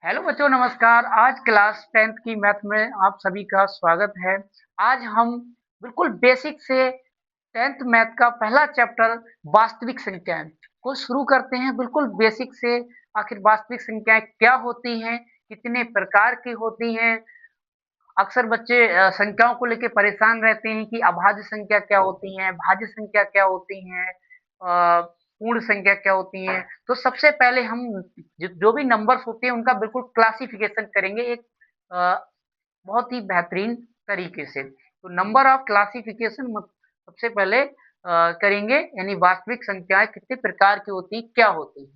Hello बच्चों, नमस्कार। आज क्लास 10th की मैथ में आप सभी का स्वागत है। आज हम बिल्कुल बेसिक से 10th मैथ का पहला चैप्टर वास्तविक संख्याएं को शुरू करते हैं। बिल्कुल बेसिक से आखिर वास्तविक संख्याएं क्या होती हैं, कितने प्रकार की होती हैं। अक्सर बच्चे संख्याओं को लेकर परेशान रहते हैं कि अभाज्य संख्या क्या होती है, भाज्य संख्या क्या होती है, पूर्ण संख्या क्या होती है। तो सबसे पहले हम जो भी नंबर्स होते हैं उनका बिल्कुल क्लासिफिकेशन करेंगे एक बहुत ही बेहतरीन तरीके से। तो नंबर ऑफ क्लासिफिकेशन सबसे पहले करेंगे, यानी वास्तविक संख्याएं कितने प्रकार की होती, क्या होती है।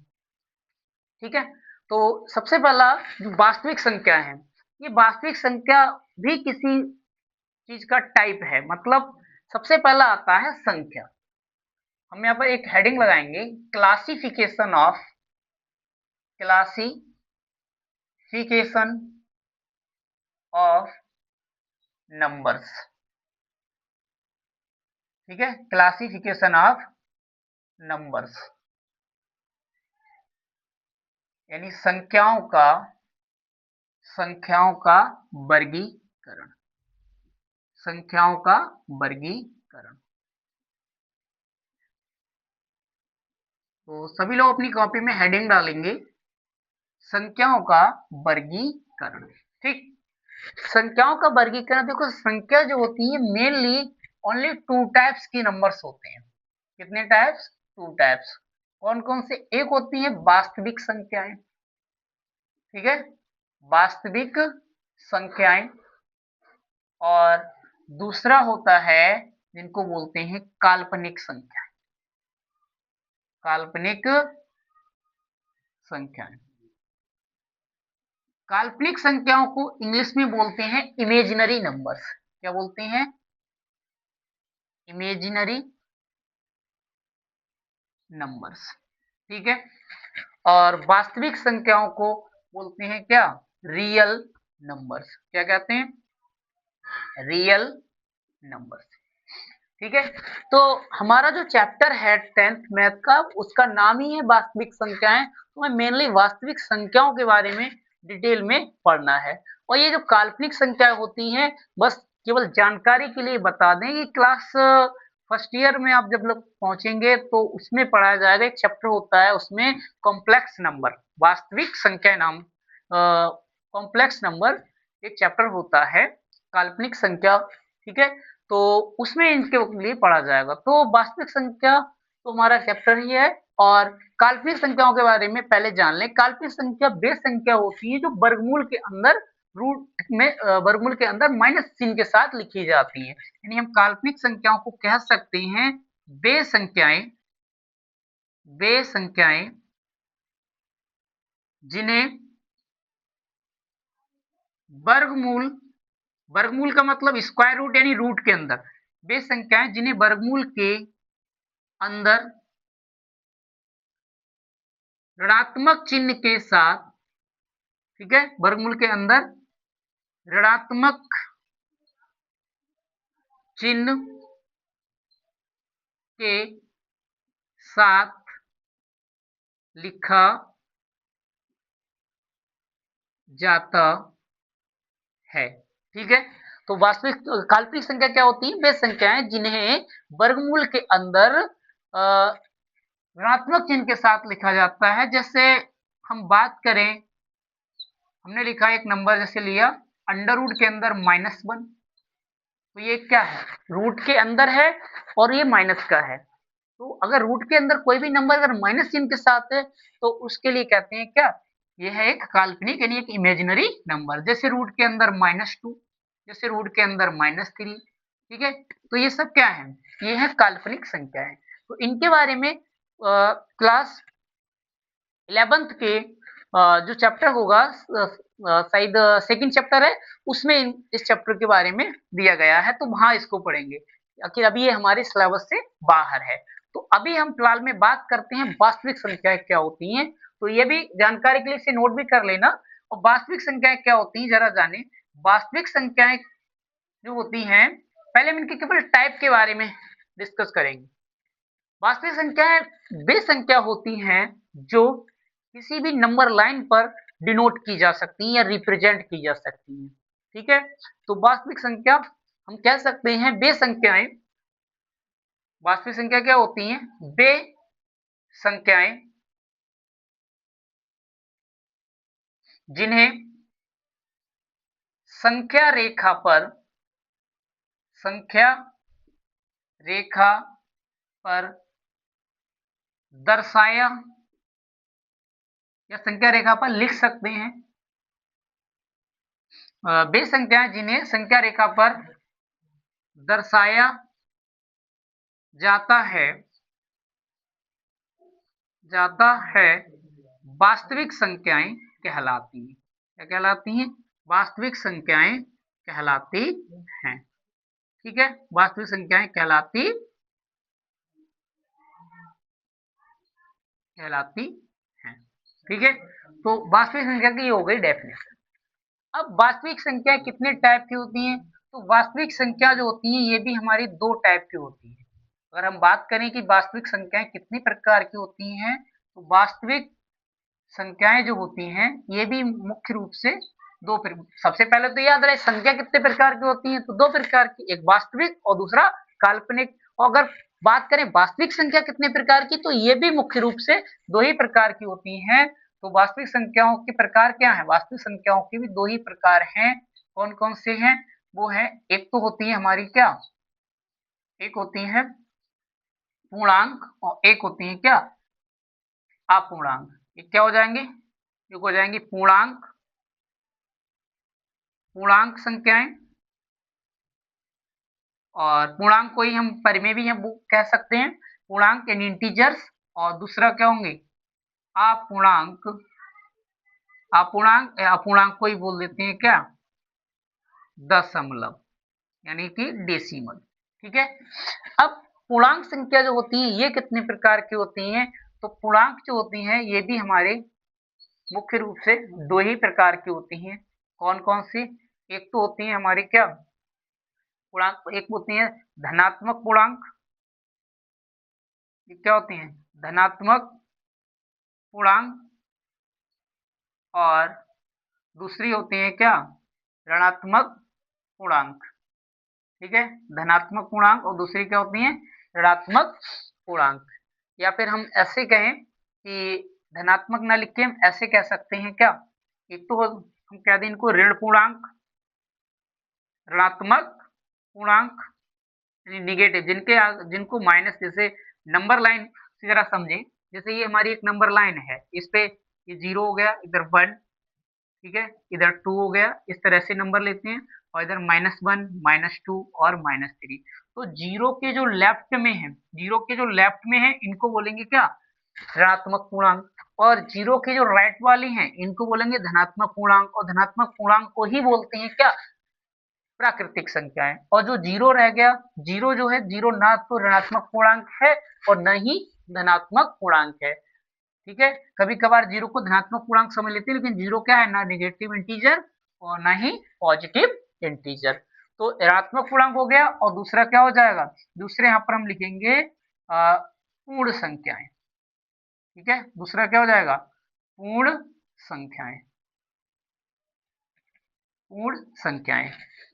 ठीक है। तो सबसे पहला जो वास्तविक संख्या है, ये वास्तविक संख्या भी किसी चीज का टाइप है। मतलब सबसे पहला आता है संख्या। हम यहाँ पर एक हेडिंग लगाएंगे, क्लासिफिकेशन ऑफ नंबर्स। ठीक है, क्लासिफिकेशन ऑफ नंबर्स यानी संख्याओं का वर्गीकरण। संख्याओं का वर्गीकरण। तो सभी लोग अपनी कॉपी में हेडिंग डालेंगे, संख्याओं का वर्गीकरण। ठीक। संख्याओं का वर्गीकरण, देखो संख्या जो होती है मेनली ओनली टू टाइप्स की नंबर्स होते हैं। कितने टाइप्स? Two types. कौन कौन से? एक होती है वास्तविक संख्याएं। ठीक है, वास्तविक संख्याएं। और दूसरा होता है जिनको बोलते हैं काल्पनिक संख्या। काल्पनिक संख्याएं। काल्पनिक संख्याओं को इंग्लिश में बोलते हैं इमेजिनरी नंबर्स। क्या बोलते हैं? Imaginary numbers. ठीक है। और वास्तविक संख्याओं को बोलते हैं क्या? Real numbers. क्या कहते हैं? Real numbers. ठीक है। तो हमारा जो चैप्टर है 10th मैथ का, उसका नाम ही है वास्तविक संख्याएं। तो हमें मेनली वास्तविक संख्याओं के बारे में डिटेल में पढ़ना है। और ये जो काल्पनिक संख्याएं होती हैं, बस केवल जानकारी के लिए बता दें, ये क्लास फर्स्ट ईयर में आप जब लोग पहुंचेंगे तो उसमें पढ़ाया जाएगा। एक चैप्टर होता है उसमें कॉम्प्लेक्स नंबर, वास्तविक संख्या नाम कॉम्प्लेक्स नंबर एक चैप्टर होता है, काल्पनिक संख्या। ठीक है। तो उसमें इनके लिए पढ़ा जाएगा। तो वास्तविक संख्या तो हमारा चैप्टर ही है। और काल्पनिक संख्याओं के बारे में पहले जान लें। काल्पनिक संख्या वे संख्या होती है जो वर्गमूल के अंदर रूट में वर्गमूल के अंदर माइनस चिन्ह के साथ लिखी जाती है। यानी हम काल्पनिक संख्याओं को कह सकते हैं वे संख्याएं जिन्हें वर्गमूल, वर्गमूल का मतलब स्क्वायर रूट यानी रूट के अंदर, वे संख्याएं जिन्हें वर्गमूल के अंदर ऋणात्मक चिन्ह के साथ, ठीक है, वर्गमूल के अंदर ऋणात्मक चिन्ह के साथ लिखा जाता है। ठीक है। तो वास्तविक काल्पनिक संख्या क्या होती है? वे संख्याएं जिन्हें वर्गमूल के अंदर ऋणात्मक चिन्ह के साथ लिखा जाता है। जैसे हम बात करें, हमने लिखा एक नंबर जैसे लिया अंडर रूट के अंदर -1, तो ये क्या है? रूट के अंदर है और ये माइनस का है। तो अगर रूट के अंदर कोई भी नंबर अगर माइनस चिन्ह के साथ है तो उसके लिए कहते हैं क्या? ये है एक काल्पनिक यानी एक इमेजिनरी नंबर। जैसे रूट के अंदर -2, जैसे रूट के अंदर -3। ठीक है। तो ये सब क्या है? ये है काल्पनिक संख्या है। तो इनके बारे में क्लास 11th के जो चैप्टर होगा, शायद सेकंड चैप्टर है, उसमें इस चैप्टर के बारे में दिया गया है, तो वहां इसको पढ़ेंगे। आखिर अभी ये हमारे सिलेबस से बाहर है। तो अभी हम फिलहाल में बात करते हैं वास्तविक संख्याएं क्या होती हैं। तो ये भी जानकारी के लिए इसे नोट भी कर लेना। और वास्तविक संख्याएं क्या होती हैं जरा जाने। वास्तविक संख्याएं जो होती हैं, पहले हम इनके केवल टाइप के बारे में डिस्कस करेंगे। वास्तविक संख्याएं वे संख्या होती हैं जो किसी भी नंबर लाइन पर डिनोट की जा सकती है या रिप्रेजेंट की जा सकती है। ठीक है, तो वास्तविक संख्या हम कह सकते हैं वे संख्याएं, वास्तविक संख्या क्या होती हैं? वे संख्याएं जिन्हें संख्या रेखा पर दर्शाया या संख्या रेखा पर लिख सकते हैं। वे संख्याएं जिन्हें संख्या रेखा पर दर्शाया जाता है वास्तविक संख्याएं कहलाती हैं। क्या कहलाती हैं? वास्तविक संख्याएं कहलाती हैं। ठीक है, वास्तविक संख्याएं कहलाती हैं। ठीक है, तो वास्तविक संख्या की हो गई डेफिनेशन। अब वास्तविक संख्या कितने टाइप की होती हैं? तो वास्तविक संख्या जो होती है ये भी हमारी दो टाइप की होती है। अगर हम बात करें कि वास्तविक संख्याएं कितनी प्रकार की होती हैं, तो वास्तविक संख्याएं जो होती हैं ये भी मुख्य रूप से दो, सबसे पहले तो याद रहे संख्या कितने प्रकार की होती है, तो दो प्रकार की, एक वास्तविक और दूसरा काल्पनिक। और अगर बात करें वास्तविक संख्या कितने प्रकार की, तो ये भी मुख्य रूप से दो ही प्रकार की होती हैं। तो वास्तविक संख्याओं के प्रकार क्या है? वास्तविक संख्याओं के भी दो ही प्रकार हैं। कौन कौन से हैं? वो है, एक तो होती है हमारी क्या, एक होती है पूर्णांक और एक होती है क्या, अपूर्णांक। ये क्या हो जाएंगे? ये हो जाएंगे पूर्णांक संख्याएं, और पूर्णांक को ही हम परिमेय भी हम कह सकते हैं, पूर्णांक यानी इंटीजर्स। और दूसरा क्या होंगे? अपूर्णांक। अपूर्णांक को ही बोल देते हैं क्या, दशमलव, यानी कि डेसिमल। ठीक है, अब पूर्णांक संख्या जो होती है ये कितने प्रकार की होती हैं? तो पूर्णांक जो होती हैं ये भी हमारे मुख्य रूप से दो ही प्रकार की होती हैं। कौन कौन सी? एक तो होती है हमारी क्या, पूर्णांक, एक होती है धनात्मक पूर्णांक। ये क्या होती हैं? धनात्मक पूर्णांक। और दूसरी होती है क्या, ऋणात्मक पूर्णांक। ठीक है, धनात्मक पूर्णांक और दूसरी क्या होती है, ऋणात्मक पूर्णांक। या फिर हम ऐसे कहें कि धनात्मक ना लिख के हम ऐसे कह सकते हैं क्या, एक तो हम कह दें इनको ऋण पूर्णांक, ऋणात्मक पूर्णांक निगेटिव, जिनको माइनस, जैसे नंबर लाइन की तरह समझें। जैसे ये हमारी एक नंबर लाइन है, इस पे ये 0 हो गया, इधर 1, ठीक है, इधर 2 हो गया, इस तरह से नंबर लेते हैं। और इधर -1, -2 और -3। तो जीरो के जो लेफ्ट में है इनको बोलेंगे क्या, ऋणात्मक पूर्णांक। और जीरो के जो राइट वाली हैं इनको बोलेंगे धनात्मक पूर्णांक। और धनात्मक पूर्णांक को ही बोलते हैं क्या, प्राकृतिक संख्याएं। और जो जीरो रह गया, जीरो जो है, जीरो ना तो ऋणात्मक पूर्णांक है और न ही धनात्मक पूर्णांक है। ठीक है, कभी कभार जीरो को धनात्मक पूर्णांक समझ लेते हैं, लेकिन जीरो क्या है, ना नेगेटिव इंटीजर और ना ही पॉजिटिव इंटीजर। तो ऋणात्मक पूर्णांक हो गया। और दूसरा क्या हो जाएगा, दूसरे यहाँ पर हम लिखेंगे पूर्ण संख्याएं। ठीक है, दूसरा क्या हो जाएगा, पूर्ण संख्याएं, पूर्ण संख्याएं।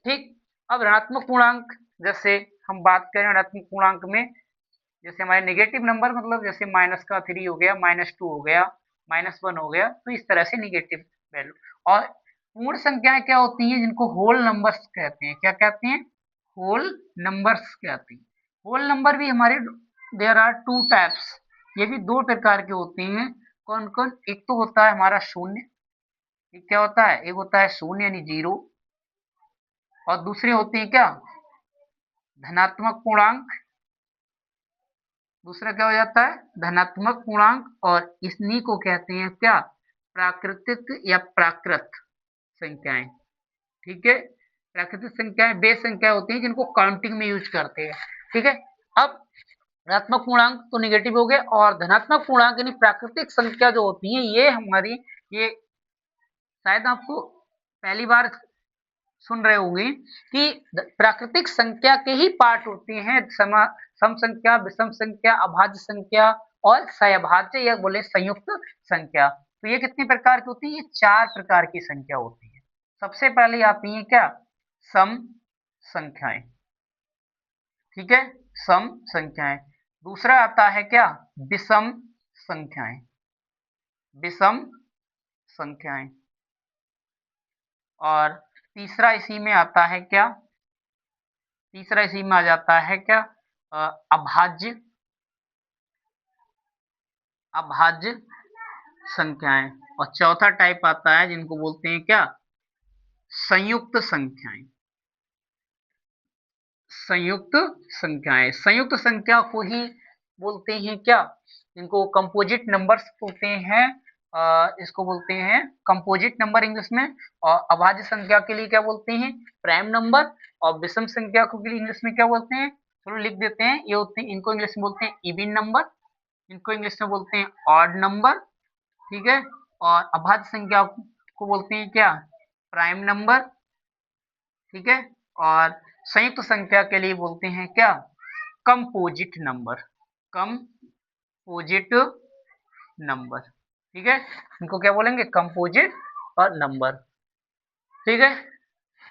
ठीक, अब ऋणात्मक पूर्णांक, जैसे हम बात करें ऋणात्मक पूर्णांक में, जैसे हमारे नेगेटिव नंबर, मतलब जैसे -3 हो गया, -2 हो गया, -1 हो गया, तो इस तरह से नेगेटिव वैल्यू। और पूर्ण संख्याएं क्या होती हैं, जिनको होल नंबर्स कहते हैं। क्या कहते हैं, होल नंबर्स कहते हैं। होल नंबर भी हमारे, देयर आर टू टाइप्स, ये भी दो प्रकार के होते हैं। कौन कौन? एक तो होता है हमारा शून्य, एक क्या होता है, एक होता है शून्य यानी 0। और दूसरे होते हैं क्या, धनात्मक पूर्णांक। दूसरा क्या हो जाता है, धनात्मक पूर्णांक। और इन्हीं को कहते हैं क्या, प्राकृतिक या प्राकृत संख्याएं। ठीक है, प्राकृतिक संख्याएं वे संख्या होती हैं जिनको काउंटिंग में यूज करते हैं। ठीक है, अब ऋणात्मक पूर्णांक तो निगेटिव हो गए, और धनात्मक पूर्णांक यानी प्राकृतिक संख्या जो होती है ये हमारी, ये शायद आपको पहली बार सुन रहे होंगे कि प्राकृतिक संख्या के ही पार्ट होते हैं, सम संख्या, विषम संख्या, अभाज्य संख्या और सहभाज्य या बोले संयुक्त संख्या। तो ये कितने प्रकार की होती है? ये 4 प्रकार की संख्या होती है। सबसे पहले आती है क्या? सम संख्याएं, ठीक है, सम संख्याएं। दूसरा आता है क्या? विषम संख्याएं, विषम संख्याएं। और तीसरा इसी में आता है क्या? तीसरा इसी में आ जाता है क्या? अभाज्य, अभाज्य संख्याएं। और चौथा टाइप आता है जिनको बोलते हैं क्या? संयुक्त संख्याएं, संयुक्त संख्याएं। संयुक्त संख्या को ही बोलते हैं क्या? इनको कंपोजिट नंबर्स बोलते हैं। इसको बोलते हैं कंपोजिट नंबर इंग्लिश में। और अभाज्य संख्या के लिए क्या बोलते हैं? Prime number. और विषम संख्या को के लिए इंग्लिश में क्या बोलते हैं? चलो लिख देते हैं, ये होते हैं, इनको इंग्लिश में बोलते हैं इवन नंबर, इनको इंग्लिश में बोलते हैं ऑड नंबर, ठीक है। और अभाज्य संख्या को बोलते हैं क्या? प्राइम नंबर, ठीक है। और संयुक्त संख्या के लिए बोलते हैं क्या? कंपोजिट नंबर, कंपोजिट नंबर, ठीक है। इनको क्या बोलेंगे? कंपोजिट और नंबर, ठीक है।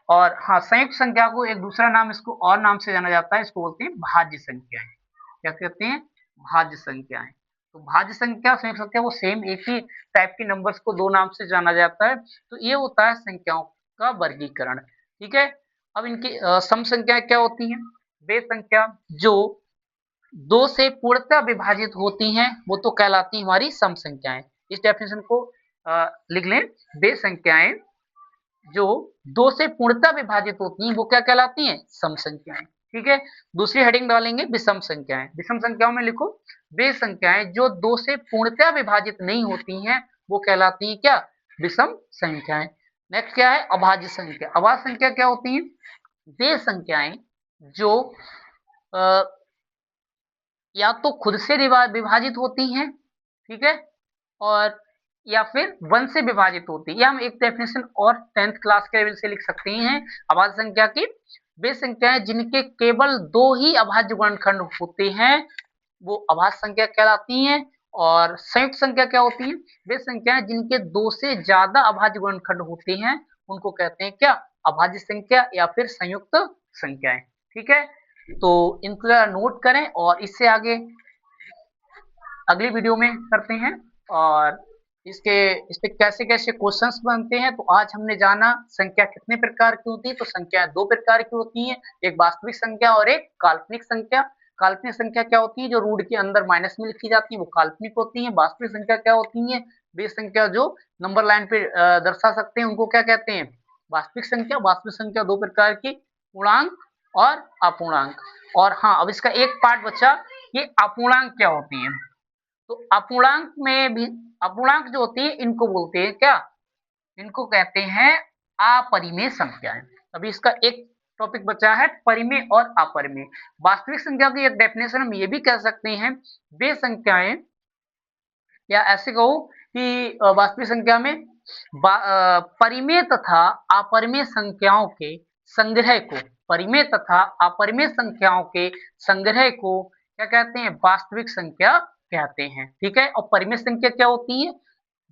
और हाँ, संयुक्त संख्या को एक दूसरा नाम, इसको और नाम से जाना जाता है, इसको बोलते हैं भाज्य संख्याएं। क्या कहते हैं? भाज्य संख्याएं। तो भाज्य संख्या, संयुक्त संख्या वो सेम एक ही टाइप के नंबर्स को दो नाम से जाना जाता है। तो ये होता है संख्याओं का वर्गीकरण, ठीक है। अब इनकी सम संख्याएं क्या होती हैं? वे संख्या जो दो से पूर्णतः विभाजित होती हैं वो तो कहलाती हैं हमारी सम संख्याएं। इस डेफिनेशन को लिख लें, वे संख्याएं जो दो से पूर्णतः विभाजित होती हैं वो क्या कहलाती हैं? सम संख्याएं, ठीक है। दूसरी हेडिंग डालेंगे विषम संख्याएं। विषम संख्याओं में लिखो, वे संख्याएं जो दो से पूर्णतः विभाजित नहीं होती हैं वो कहलाती हैं क्या? विषम संख्याएं। नेक्स्ट क्या है? अभाज्य संख्या। अभाज्य संख्या क्या होती है? वे संख्याएं जो या तो खुद से विभाजित होती हैं, ठीक है, और या फिर वन से विभाजित होती है। या हम एक डेफिनेशन और 10th क्लास के लेवल से लिख सकते हैं अभाज्य संख्या की, वे संख्याएं जिनके केवल दो ही अभाज्य गुणनखंड होते हैं वो अभाज्य संख्या कहलाती हैं। और संयुक्त संख्या क्या होती है? वे संख्याएं जिनके दो से ज्यादा अभाज्य गुणनखंड होते हैं उनको कहते हैं क्या? अभाज्य संख्या या फिर संयुक्त संख्याएं, ठीक है। तो इनको नोट करें और इससे आगे अगली वीडियो में करते हैं। और इस पे कैसे कैसे क्वेश्चंस बनते हैं। तो आज हमने जाना संख्या कितने प्रकार की होती है। तो संख्या दो प्रकार की होती है, एक वास्तविक संख्या और एक काल्पनिक संख्या। काल्पनिक संख्या क्या होती है? जो रूट के अंदर माइनस में लिखी जाती है वो काल्पनिक होती है। वास्तविक संख्या क्या होती है? वे संख्या जो नंबर लाइन पे दर्शा सकते हैं उनको क्या कहते हैं? वास्तविक संख्या। वास्तविक संख्या दो प्रकार की, पूर्णांक और अपूर्णांक। और हाँ, अब इसका एक पार्ट बचा, ये अपूर्णांक क्या होती है। तो अपूर्णांक में भी, अपूर्णांक जो होती है इनको बोलते हैं क्या? इनको कहते हैं अपरिमेय संख्याएं। अभी इसका एक टॉपिक बचा है, परिमेय और अपरिमेय। वास्तविक संख्या की एक डेफिनेशन हम ये भी कह सकते हैं, वे संख्याएं, या ऐसे कहो कि वास्तविक संख्या में परिमेय तथा अपरिमेय संख्याओं के संग्रह को, परिमेय तथा अपरिमेय संख्याओं के संग्रह को क्या कहते हैं? वास्तविक संख्या कहते हैं, ठीक है। और परिमेय संख्या क्या होती है?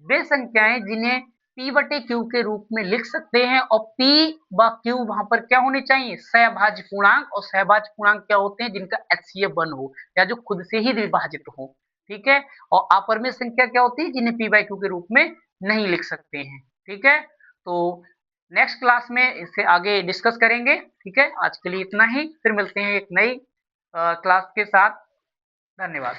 वे संख्याएं जिन्हें p बटे q के रूप में लिख सकते हैं और p व q वहां पर क्या होने चाहिए? सहभाज्य पूर्णांक। और सहभाज्य पूर्णांक क्या होते हैं? जिनका HCF 1 हो या जो खुद से ही विभाजित हो, ठीक है। और अपरिमेय संख्या क्या होती है? जिन्हें p बाई q के रूप में नहीं लिख सकते हैं, ठीक है। तो नेक्स्ट क्लास में इससे आगे डिस्कस करेंगे, ठीक है। आज के लिए इतना ही, फिर मिलते हैं एक नई क्लास के साथ। धन्यवाद।